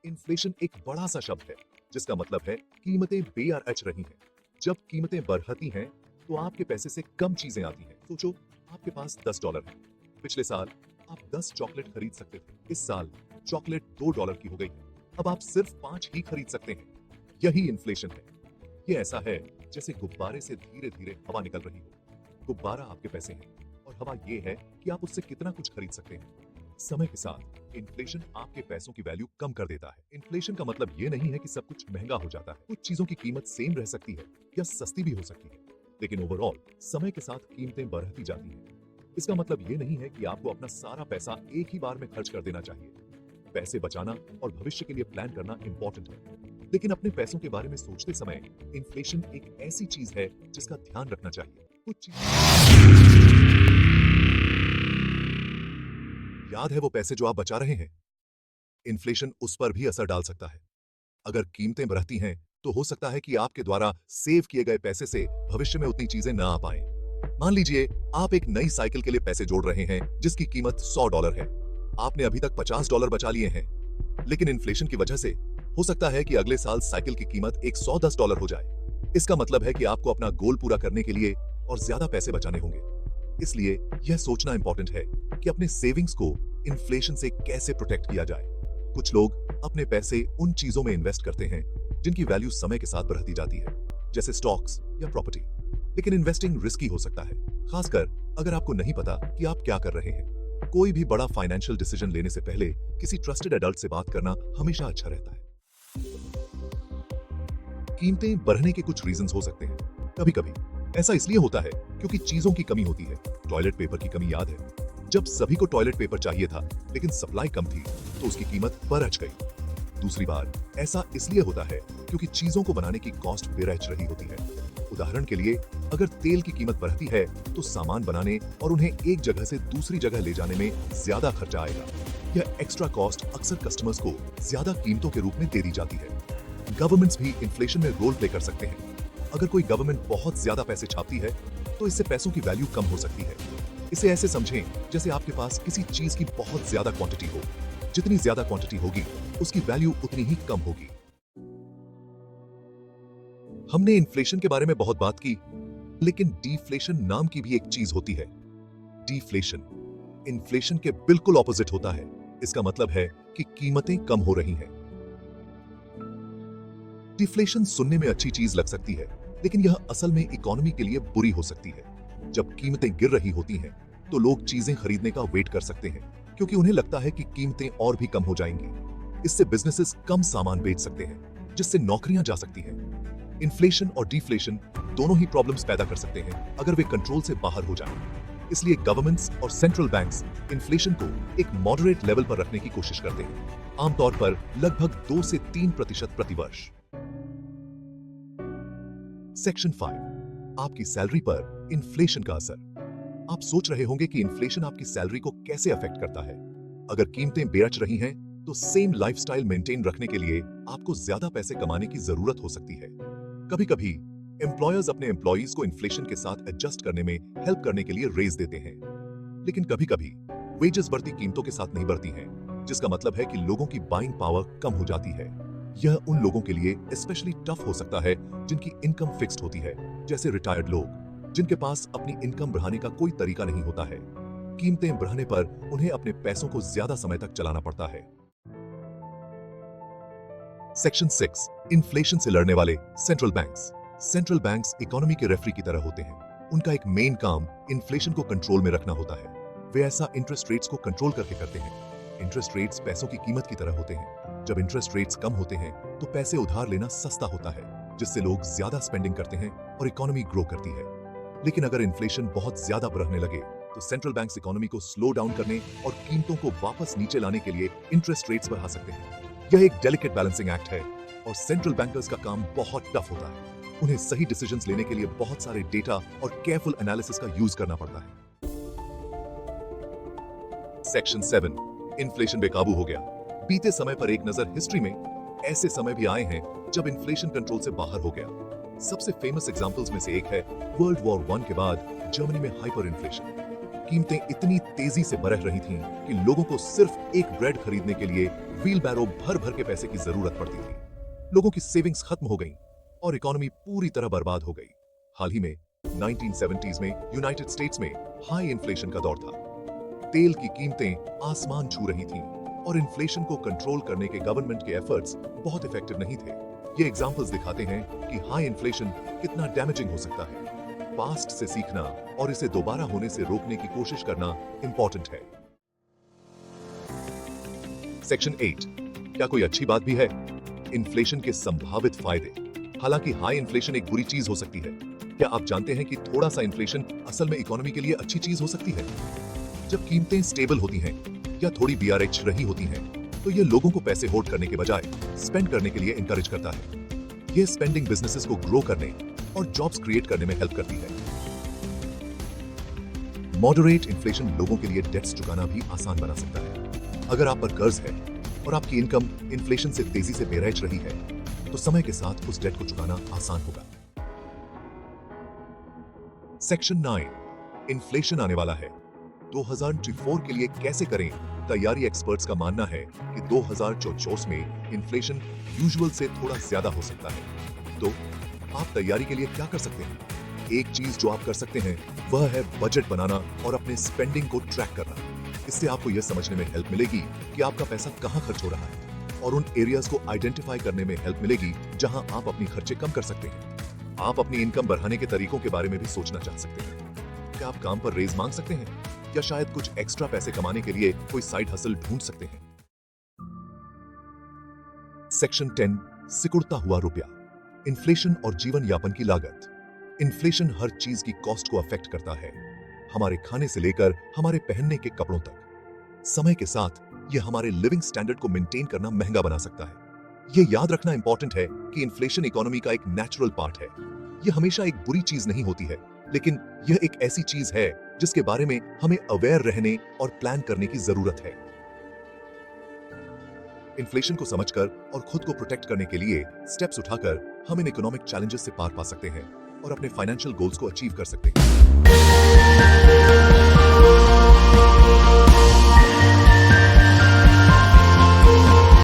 Inflation एक बड़ा सा शब्द है जिसका मतलब है कीमतें बेअच रही हैं। जब कीमतें बढ़ती हैं तो आपके पैसे से कम चीजें आती हैं। सोचो, आपके पास $10 है। पिछले साल आप 10 चॉकलेट खरीद सकते थे। इस साल चॉकलेट $2 की हो गई। अब आप सिर्फ 5 ही खरीद सकते हैं। यही इन्फ्लेशन है। ये ऐसा है जैसे गुब्बारे से धीरे धीरे हवा निकल रही हो। गुब्बारा आपके पैसे हैं और हवा ये है कि आप उससे कितना कुछ खरीद सकते हैं। समय के साथ इन्फ्लेशन आपके पैसों की वैल्यू कम कर देता है। इन्फ्लेशन का मतलब ये नहीं है कि सब कुछ महंगा हो जाता है। कुछ चीजों की कीमत सेम रह सकती है या सस्ती भी हो सकती है, लेकिन ओवरऑल समय के साथ कीमतें बढ़ती जाती हैं। इसका मतलब ये नहीं है कि आपको अपना सारा पैसा एक ही बार में खर्च कर देना चाहिए। पैसे बचाना और भविष्य के लिए प्लान करना इंपॉर्टेंट है, लेकिन अपने पैसों के बारे में सोचते समय इन्फ्लेशन एक ऐसी चीज है जिसका ध्यान रखना चाहिए। कुछ याद है वो पैसे जो आप बचा रहे हैं? इन्फ्लेशन उस पर भी असर डाल सकता है। अगर कीमतें बढ़ती हैं तो हो सकता है कि आपके द्वारा सेव किए गए पैसे से भविष्य में उतनी चीजें ना आ पाएं। मान लीजिए आप एक नई साइकिल के लिए पैसे जोड़ रहे हैं जिसकी कीमत $100 है। आपने अभी तक $50 बचा लिए हैं, लेकिन इन्फ्लेशन की वजह से हो सकता है कि अगले साल साइकिल की कीमत $110 हो जाए। इसका मतलब है कि आपको अपना गोल पूरा करने के लिए और ज्यादा पैसे बचाने होंगे। इसलिए यह सोचना इंपॉर्टेंट है कि अपने सेविंग्स को इन्फ्लेशन से कैसे प्रोटेक्ट किया जाए। कुछ लोग अपने पैसे उन चीजों में इन्वेस्ट करते हैं जिनकी वैल्यू समय के साथ बढ़ती जाती है, जैसे स्टॉक्स या प्रॉपर्टी। लेकिन इन्वेस्टिंग रिस्की हो सकता है, खासकर अगर आपको नहीं पता कि आप क्या कर रहे हैं। कोई भी बड़ा फाइनेंशियल डिसीजन लेने से पहले किसी ट्रस्टेड एडल्ट से बात करना हमेशा अच्छा रहता है। कीमतें बढ़ने के कुछ रीजंस हो सकते हैं। कभी कभी ऐसा इसलिए होता है क्योंकि चीजों की कमी होती है। टॉयलेट पेपर की कमी याद है? जब सभी को टॉयलेट पेपर चाहिए था लेकिन सप्लाई कम थी तो उसकी कीमत बढ़ गई। दूसरी बार ऐसा इसलिए होता है क्योंकि चीजों को बनाने की कॉस्ट बेरच रही होती है। उदाहरण के लिए, अगर तेल की कीमत बढ़ती है तो सामान बनाने और उन्हें एक जगह से दूसरी जगह ले जाने में ज्यादा खर्चा आएगा। यह एक्स्ट्रा कॉस्ट अक्सर कस्टमर्स को ज्यादा कीमतों के रूप में दे दी जाती है। गवर्नमेंट्स भी इन्फ्लेशन में रोल प्ले कर सकते हैं। अगर कोई गवर्नमेंट बहुत ज्यादा पैसे छापती है तो इससे पैसों की वैल्यू कम हो सकती है। इसे ऐसे समझें जैसे आपके पास किसी चीज की बहुत ज्यादा क्वांटिटी हो। जितनी ज्यादा क्वांटिटी होगी उसकी वैल्यू उतनी ही कम होगी। हमने इन्फ्लेशन के बारे में बहुत बात की, लेकिन डिफ्लेशन नाम की भी एक चीज होती है। डिफ्लेशन इन्फ्लेशन के बिल्कुल ऑपोजिट होता है। इसका मतलब है कि कीमतें कम हो रही हैं। डिफ्लेशन सुनने में अच्छी चीज लग सकती है, लेकिन यह असल में इकोनॉमी के लिए बुरी हो सकती है। जब कीमतें गिर रही होती हैं तो लोग चीजें खरीदने का वेट कर सकते हैं क्योंकि उन्हें लगता है कि कीमतें और भी कम हो जाएंगी। इससे बिजनेसेस कम सामान बेच सकते हैं, जिससे नौकरियां जा सकती हैं। इन्फ्लेशन और डिफ्लेशन दोनों ही प्रॉब्लम्स पैदा कर सकते हैं अगर वे कंट्रोल से बाहर हो जाएं। इसलिए गवर्नमेंट्स और सेंट्रल बैंक्स इन्फ्लेशन को एक मॉडरेट लेवल पर रखने की कोशिश करते हैं, आमतौर पर लगभग 2 से 3% प्रतिवर्ष। सेक्शन 5, आपकी सैलरी पर इन्फ्लेशन का असर। आप सोच रहे होंगे कि इन्फ्लेशन आपकी सैलरी को कैसे अफेक्ट करता है। अगर कीमतें बेअच रही हैं तो सेम लाइफस्टाइल मेंटेन रखने के लिए आपको ज्यादा पैसे कमाने की जरूरत हो सकती है। कभी कभी एम्प्लॉयर्स अपने एम्प्लॉइज को इन्फ्लेशन के साथ एडजस्ट करने में हेल्प करने के लिए रेज देते हैं, लेकिन कभी कभी वेजेस बढ़ती कीमतों के साथ नहीं बढ़ती हैं, जिसका मतलब है कि लोगों की बाइंग पावर कम हो जाती है। यह उन लोगों के लिए स्पेशली टफ हो सकता है जिनकी इनकम फिक्स्ड होती है, जैसे रिटायर्ड लोग जिनके पास अपनी इनकम बढ़ाने का कोई तरीका नहीं होता है। कीमतें बढ़ने पर उन्हें अपने पैसों को ज्यादा समय तक चलाना पड़ता है। सेक्शन 6, इन्फ्लेशन से लड़ने वाले central banks. Central banks economy के रेफरी की तरह होते हैं। उनका एक मेन काम इन्फ्लेशन को कंट्रोल में रखना होता है। वे ऐसा इंटरेस्ट रेट्स को कंट्रोल करके करते हैं। इंटरेस्ट रेट्स पैसों की कीमत की तरह होते हैं। जब इंटरेस्ट रेट्स कम होते हैं तो पैसे उधार लेना सस्ता होता है, जिससे लोग ज्यादा स्पेंडिंग करते हैं और इकोनॉमी ग्रो करती है। लेकिन अगर इन्फ्लेशन बहुत ज्यादा बढ़ने लगे तो सेंट्रल बैंक्स इकोनॉमी को स्लो डाउन करने और कीमतों को वापस नीचे लाने के लिए इंटरेस्ट रेट्स बढ़ा सकते हैं। यह एक डेलिकेट बैलेंसिंग एक्ट है और सेंट्रल बैंकर्स का काम बहुत टफ होता है। उन्हें सही डिसीजंस लेने के लिए बहुत सारे डेटा और केयरफुल एनालिसिस का यूज करना पड़ता है। सेक्शन 7, इन्फ्लेशन बेकाबू हो गया। बीते समय पर एक नजर हिस्ट्री में। ऐसे समय भी आए हैं जब इन्फ्लेशन कंट्रोल से बाहर हो गया। सबसे फेमस एग्जांपल्स में से एक है वर्ल्ड वॉर 1 के बाद जर्मनी में हाइपर इन्फ्लेशन। कीमतें इतनी तेजी से बढ़ रही थीं कि लोगों को सिर्फ एक ब्रेड खरीदने के लिए व्हील बैरो भर भर के पैसे की जरूरत पड़ती थी। लोगों की सेविंग्स खत्म हो गई और इकोनॉमी पूरी तरह बर्बाद हो गई। हाल ही में 1970s में यूनाइटेड स्टेट्स में हाई इन्फ्लेशन का दौर था। तेल की कीमतें आसमान छू रही थीं और इन्फ्लेशन को कंट्रोल करने के गवर्नमेंट के एफर्ट्स बहुत इफेक्टिव नहीं थे। ये एग्जांपल्स दिखाते हैं कि हाई इन्फ्लेशन कितना डैमेजिंग हो सकता है। पास्ट से सीखना और इसे दोबारा होने से रोकने की कोशिश करना इंपॉर्टेंट है। सेक्शन 8, क्या कोई अच्छी बात भी है? इन्फ्लेशन के संभावित फायदे। हालांकि हाई इन्फ्लेशन एक बुरी चीज हो सकती है, क्या आप जानते हैं कि थोड़ा सा इन्फ्लेशन असल में इकोनॉमी के लिए अच्छी चीज हो सकती है? जब कीमतें स्टेबल होती हैं या थोड़ी BRH रही होती हैं, तो ये लोगों को पैसे होल्ड करने के बजाय स्पेंड करने के लिए इंकरेज करता है। ये स्पेंडिंग बिजनेसेस को ग्रो करने और जॉब्स क्रिएट करने में हेल्प करती है। मॉडरेट इन्फ्लेशन लोगों के लिए डेट्स चुकाना भी आसान बना सकता है। अगर आप पर कर्ज है और आपकी इनकम इन्फ्लेशन से तेजी से बेरहज रही है, तो समय के साथ उस डेट को चुकाना आसान होगा। सेक्शन 9, इन्फ्लेशन आने वाला है, 2024 के लिए कैसे करें तैयारी। एक्सपर्ट्स का मानना है कि 2024 में इन्फ्लेशन यूजुअल से थोड़ा ज्यादा हो सकता है। तो आप तैयारी के लिए क्या कर सकते हैं? एक चीज जो आप कर सकते हैं वह है बजट बनाना और अपने स्पेंडिंग को ट्रैक करना। इससे आपको यह समझने में हेल्प मिलेगी कि आपका पैसा कहां खर्च हो रहा है और उन एरियाज को आइडेंटिफाई करने में हेल्प मिलेगी जहां आप अपनी खर्चे कम कर सकते हैं। आप अपनी इनकम बढ़ाने के तरीकों के बारे में भी सोचना चाह सकते हैं। क्या आप काम पर रेज मांग सकते हैं या शायद कुछ एक्स्ट्रा पैसे कमाने के लिए कोई साइड हसल ढूंढ सकते हैं। सेक्शन 10, सिकुड़ता हुआ रुपया, इन्फ्लेशन और जीवन यापन की लागत। इन्फ्लेशन हर चीज की कॉस्ट को अफेक्ट करता है, हमारे खाने से लेकर हमारे पहनने के कपड़ों तक। समय के साथ यह हमारे लिविंग स्टैंडर्ड को मेंटेन करना महंगा बना सकता है। यह याद रखना इंपॉर्टेंट है कि इन्फ्लेशन इकोनॉमी का एक नेचुरल पार्ट है। यह हमेशा एक बुरी चीज नहीं होती है, लेकिन यह एक ऐसी चीज है जिसके बारे में हमें अवेयर रहने और प्लान करने की जरूरत है। इन्फ्लेशन को समझकर और खुद को प्रोटेक्ट करने के लिए स्टेप्स उठाकर हम इन इकोनॉमिक चैलेंजेस से पार पा सकते हैं और अपने फाइनेंशियल गोल्स को अचीव कर सकते हैं।